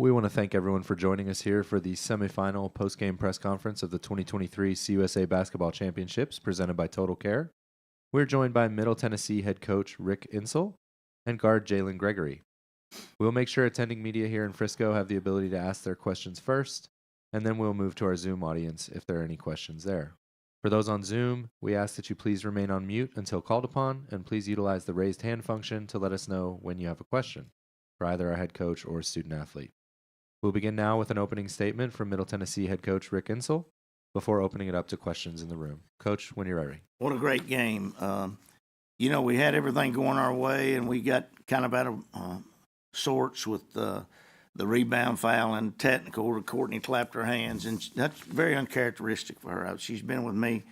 We want to thank everyone for joining us here for the semifinal post-game press conference of the 2023 CUSA Basketball Championships presented by Total Care. We're joined by Middle Tennessee head coach Rick Insell and guard Jalen Gregory. We'll make sure attending media here in Frisco have the ability to ask their questions first, and then we'll move to our Zoom audience if there are any questions there. For those on Zoom, we ask that you please remain on mute until called upon, and please utilize the raised hand function to let us know when you have a question for either our head coach or student athlete. We'll begin now with an opening statement from Middle Tennessee head coach Rick Insell before opening it up to questions in the room. Coach, when you're ready. What a great game. We had everything going our way, and we got kind of out of sorts with the rebound foul and technical where Courtney clapped her hands, and that's very uncharacteristic for her. She's been with me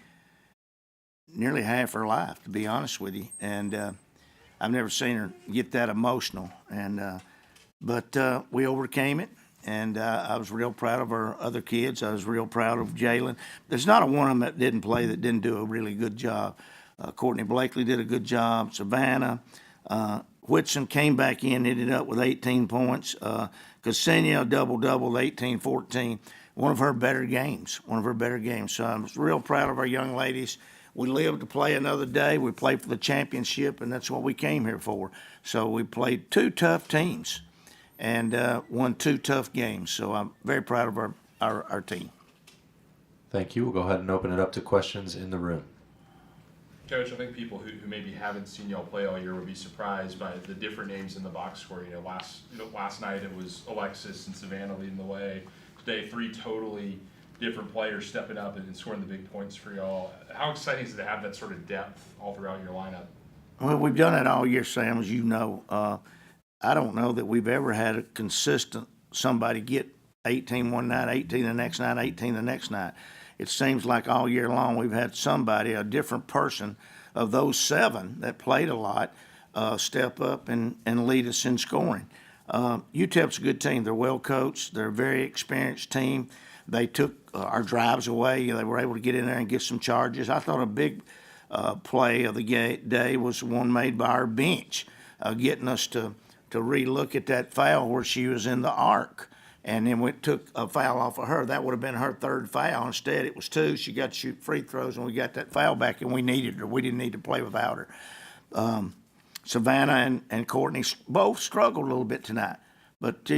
nearly half her life, to be honest with you, and I've never seen her get that emotional. But we overcame it. And I was real proud of our other kids. I was real proud of Jalen. There's not a one of them that didn't play that didn't do a really good job. Courtney Blakely did a good job. Savannah. Whitson came back in, ended up with 18 points. Ksenia double-double, 18-14. One of her better games. So I was real proud of our young ladies. We lived to play another day. We played for the championship, and that's what we came here for. So we played two tough teams and won two tough games. So I'm very proud of our team. Thank you. We'll go ahead and open it up to questions in the room. Coach, I think people who maybe haven't seen y'all play all year would be surprised by the different names in the box score. Last night it was Alexis and Savannah leading the way. Today, three totally different players stepping up and scoring the big points for y'all. How exciting is it to have that sort of depth all throughout your lineup? Well, we've done it all year, Sam, as you know. I don't know that we've ever had a consistent somebody get 18 one night, 18 the next night, 18 the next night. It seems like all year long we've had somebody, a different person of those seven that played a lot, step up and lead us in scoring. UTEP's a good team. They're well coached. They're a very experienced team. They took our drives away. They were able to get in there and get some charges. I thought a big play of the day was one made by our bench, getting us to relook at that foul where she was in the arc, and then we took a foul off of her. That would have been her third foul. Instead, it was two. She got to shoot free throws, and we got that foul back, and we needed her. We didn't need to play without her. Savannah and Courtney both struggled a little bit tonight, but,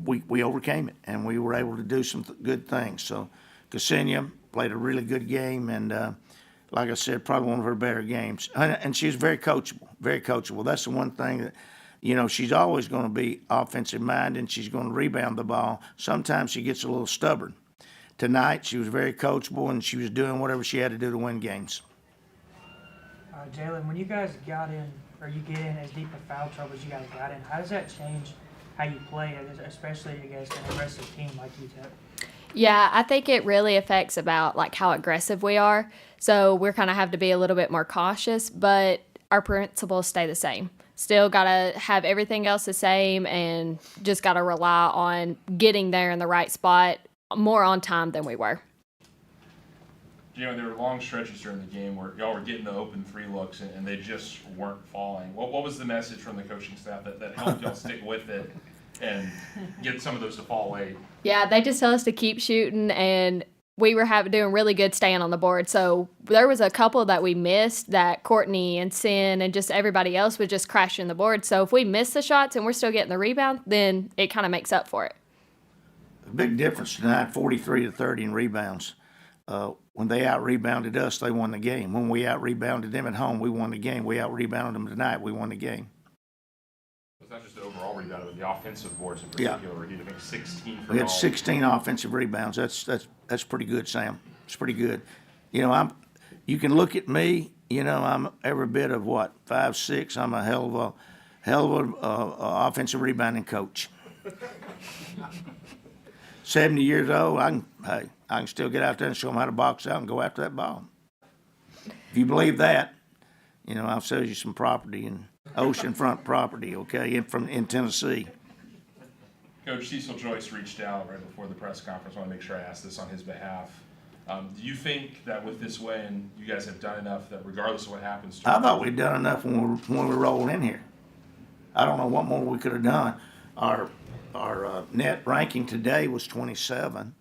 we overcame it, and we were able to do some good things. So Ksenia played a really good game, and like I said, probably one of her better games. And she's very coachable, very coachable. That's the one thing that, she's always going to be offensive minded, and she's going to rebound the ball. Sometimes she gets a little stubborn. Tonight, she was very coachable, and she was doing whatever she had to do to win games. Jalen, when you guys got in, or you get in as deep of foul trouble as you guys got in, how does that change how you play, especially against an aggressive team like UTEP? Yeah, I think it really affects about how aggressive we are. So we're kind of have to be a little bit more cautious, but our principles stay the same. Still got to have everything else the same and just got to rely on getting there in the right spot more on time than we were. There were long stretches during the game where y'all were getting the open three looks and they just weren't falling. What was the message from the coaching staff that helped y'all stick with it and get some of those to fall late? Yeah, they just tell us to keep shooting, and we were doing really good staying on the board. So there was a couple that we missed that Courtney and Sin and just everybody else was just crashing the board. So if we miss the shots and we're still getting the rebound, then it kind of makes up for it. A big difference tonight, 43-30 in rebounds. When they out-rebounded us, they won the game. When we out-rebounded them at home, we won the game. We out-rebounded them tonight, we won the game. It's not just the overall rebound, but the offensive boards in particular. Yeah. We did, I think, 16 for We had all. 16 offensive rebounds. That's pretty good, Sam. It's pretty good. You can look at me. I'm every bit of 5'6". I'm a hell of a offensive rebounding coach. 70 years old. I can still get out there and show them how to box out and go after that ball. If you believe that, I'll sell you some property and oceanfront property, okay, in Tennessee. Coach Cecil Joyce reached out right before the press conference. I want to make sure I ask this on his behalf. Do you think that with this win, you guys have done enough that regardless of what happens? I thought we'd done enough when we rolled in here. I don't know what more we could have done. Our our net ranking today was 27.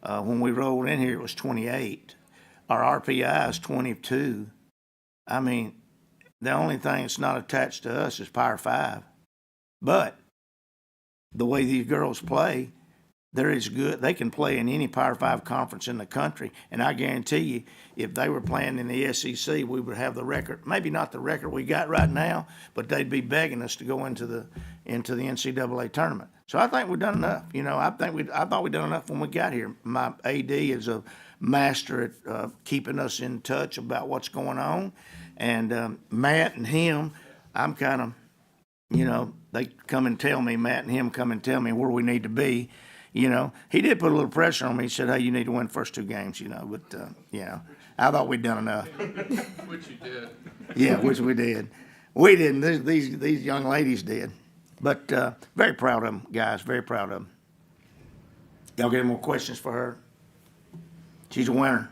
When we rolled in here, it was 28. Our RPI is 22. I mean, the only thing that's not attached to us is Power 5. But the way these girls play, they're as good. They can play in any Power 5 conference in the country. And I guarantee you, if they were playing in the SEC, we would have the record. Maybe not the record we got right now, but they'd be begging us to go into the NCAA tournament. So I think we've done enough. You know, I thought we'd done enough when we got here. My AD is a master at keeping us in touch about what's going on. And Matt and him, I'm kind of, you know, they come and tell me, Matt and him come and tell me where we need to be. You know, he did put a little pressure on me. He said, hey, you need to win the first 2 games, you know. But, you know, I thought we'd done enough. Which you did. Yeah, which we did. We didn't. These young ladies did. But very proud of them, guys. Very proud of them. Y'all got any more questions for her? She's a winner.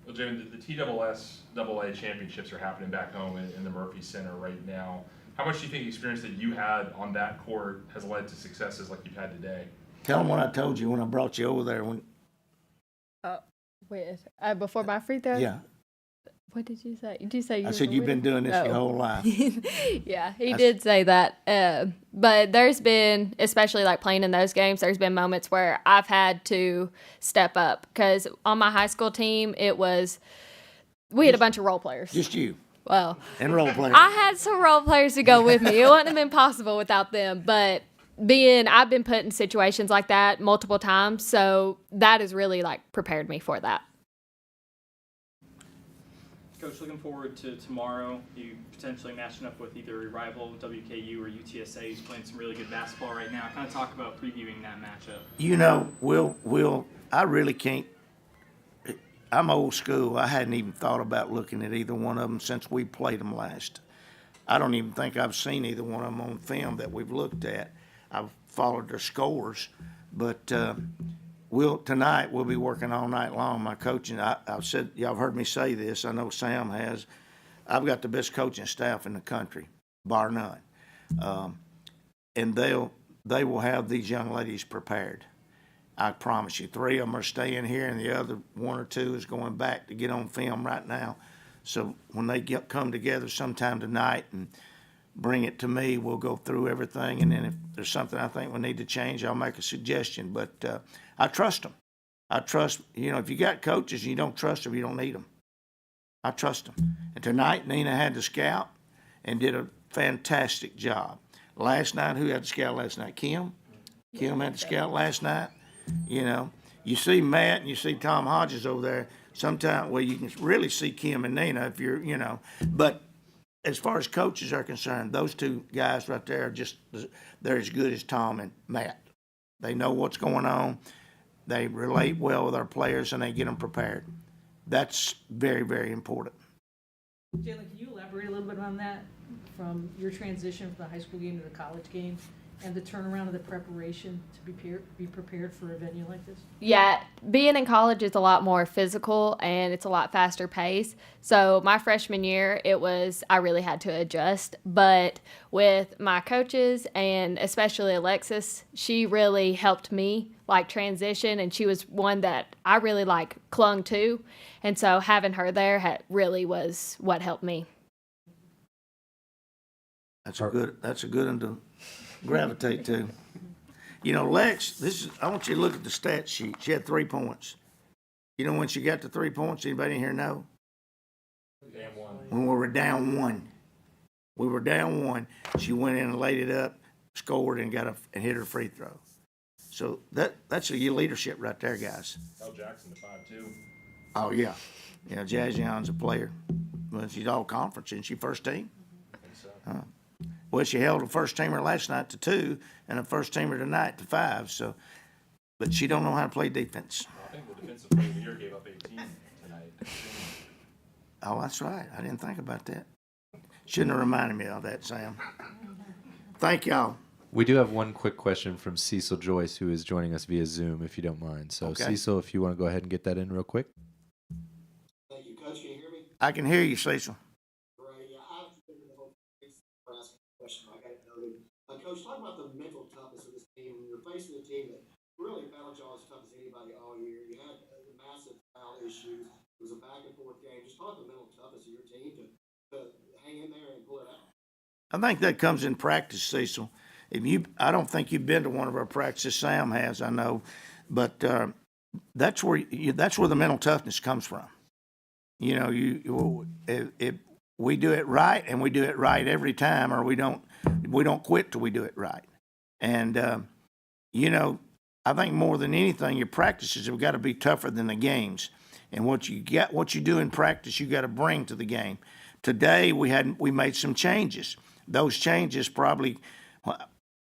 Well, Jim, the TSSAA championships are happening back home in the Murphy Center right now. How much do you think the experience that you had on that court has led to successes like you've had today? Tell them what I told you when I brought you over there. Before my free throw? Yeah. What did you say? Did you say you I were said you've been doing this your Oh. whole life. Yeah, he did say that. But there's been, especially like playing in those games, there's been moments where I've had to step up. Because on my high school team, we had a bunch of role players. Just you Well, and role player. I had some role players to go with me. It wouldn't have been possible without them. But I've been put in situations like that multiple times. So that has really like prepared me for that. Coach, looking forward to tomorrow. You potentially matching up with either a rival, WKU or UTSA, who's playing some really good basketball right now. Kind of talk about previewing that matchup. You know, I really can't. I'm old school. I hadn't even thought about looking at either one of them since we played them last. I don't even think I've seen either one of them on film that we've looked at. I've followed their scores, but tonight we'll be working all night long. My coaching, I've said, y'all have heard me say this. I know Sam has. I've got the best coaching staff in the country, bar none. And they will have these young ladies prepared. I promise you. 3 of them are staying here, and the other 1 or 2 is going back to get on film right now. So when they come together sometime tonight and bring it to me, we'll go through everything, and then if there's something I think we need to change, I'll make a suggestion. But I trust them. I trust, you know, if you got coaches and you don't trust them, you don't need them. I trust them. And tonight, Nina had the scout and did a fantastic job. Last night, who had the scout last night? Kim? Kim had the scout last night. You know, you see Matt and you see Tom Hodges over there. Sometimes, well, you can really see Kim and Nina if you're, you know. But as far as coaches are concerned, those 2 guys right there they're as good as Tom and Matt. They know what's going on. They relate well with our players, and they get them prepared. That's very, very important. Jalen, can you elaborate a little bit on that, from your transition from the high school game to the college game, and the turnaround of the preparation to be prepared for a venue like this? Yeah, being in college is a lot more physical and it's a lot faster pace. So my freshman year, I really had to adjust. But with my coaches and especially Alexis, she really helped me like transition, and she was one that I really like clung to. And so having her there really was what helped me. That's a good one to gravitate to. You know, Lex, I want you to look at the stat sheet. She had 3 points. You know when she got to 3 points, anybody in here know? When we were down 1. We were down 1. She went in and laid it up, scored, and and hit her free throw. So that's a leadership right there, guys. L. Jackson to 5-2. Oh, yeah. Yeah, Jazion's a player. Well, she's all conference, isn't she, first team? I think so. Well, she held a first teamer last night to 2 and a first teamer tonight to 5. So, but she don't know how to play defense. I think the defensive player of the year gave up 18 tonight. Oh, that's right. I didn't think about that. Shouldn't have reminded me of that, Sam. Thank y'all. We do have one quick question from Cecil Joyce, who is joining us via Zoom, if you don't mind. So, Okay. Cecil, if you want to go ahead and get that in real quick. Thank you, Coach. Can you hear me? I can hear you, Cecil. Right. Yeah, I was thinking the whole asking a question. I got it noted. Coach, Coach, talk about the mental toughness of this team. When you're facing a team that really battled y'all as tough as anybody all year, you had massive foul issues. It was a back and forth game. Just talk about the mental toughness of your team to hang in there and pull it out. I think that comes in practice, Cecil. I don't think you've been to one of our practices. Sam has, I know, but that's where the mental toughness comes from. You know, if we do it right, and we do it right every time, or we don't quit till we do it right. And you know, I think more than anything, your practices have got to be tougher than the games. And what you do in practice, you got to bring to the game. Today we made some changes. Those changes probably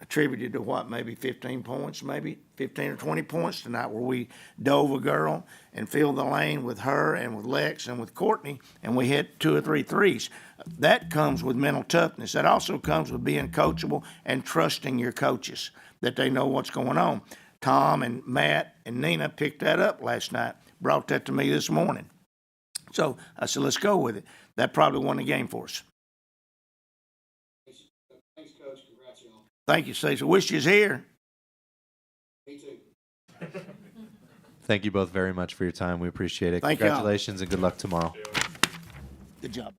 attributed to maybe 15 points, maybe 15 or 20 points tonight, where we dove a girl and filled the lane with her and with Lex and with Courtney, and we hit 2 or 3 threes. That comes with mental toughness. That also comes with being coachable and trusting your coaches, that they know what's going on. Tom and Matt and Nina picked that up last night, brought that to me this morning. So I said, let's go with it. That probably won the game for us. Thanks, Coach. Congrats, y'all. Thank you, Cecil. Wish you was here. Me too. Thank you both very much for your time. We appreciate it. Thank y'all. Congratulations and good luck tomorrow. Good job.